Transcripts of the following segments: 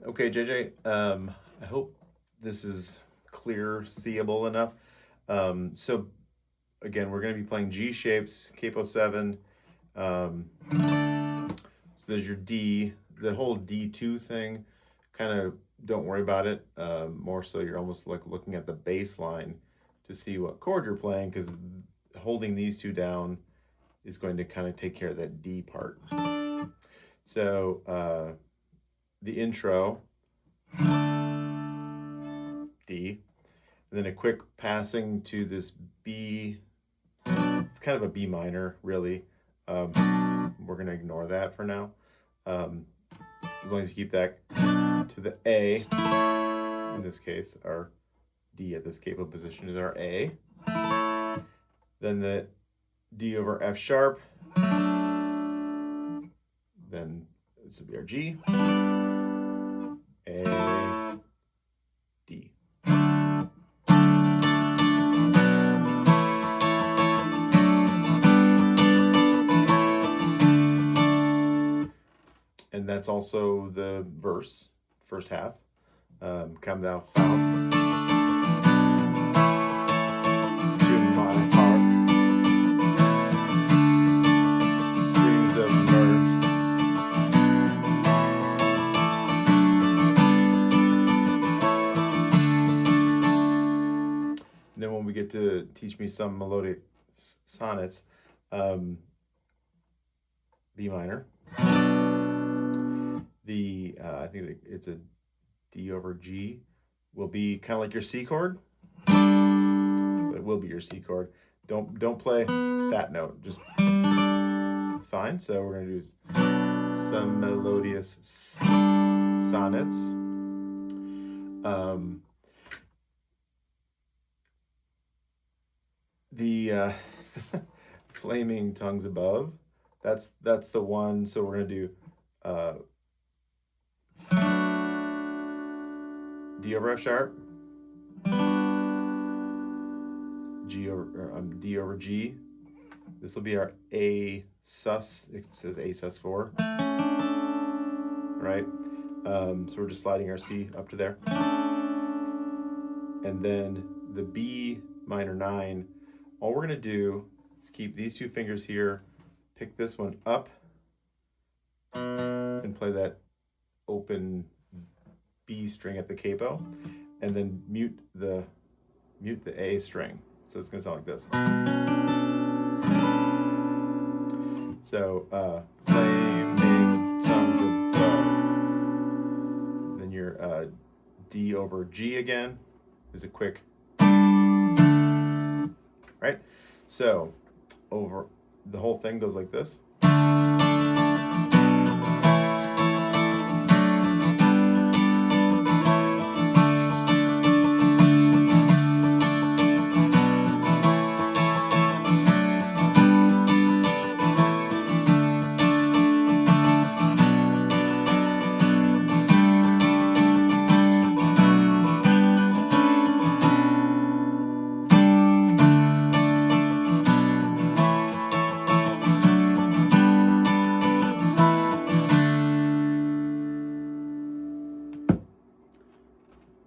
Okay, JJ, I hope this is clear, seeable enough. So again, we're going to be playing G shapes, capo 7. So there's your D. The whole D2 thing, kind of don't worry about it. More so you're almost like looking at the bass line to see what chord you're playing, because holding these two down is going to kind of take care of that D part. So the intro, D, and then a quick passing to this B. It's kind of a B minor, really. We're going to ignore that for now. As long as you keep that to the A. In this case, our D at this capo position is our A. Then the D over F sharp. Then this would be our G. A, D. And that's also the verse, first half. Come thou fount to my heart, streams of mirth. And then when we get to teach me some melodic sonnets, B minor. I think it's a D over G, will be kind of like your C chord. It will be your C chord. Don't play that note. Just it's fine. So we're gonna do some melodious sonnets. The flaming tongues above. That's the one. So we're gonna do D over F sharp, D over G. This will be our A sus. It says A sus4, right? So we're just sliding our C up to there, and then the B minor 9. All we're gonna do is keep these two fingers here, pick this one up, and play that open B string at the capo, and then mute the A string. So it's gonna sound like this. So flaming tongues above. Then your D over G again is a quick, right? So over the whole thing goes like this.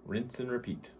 Rinse and repeat.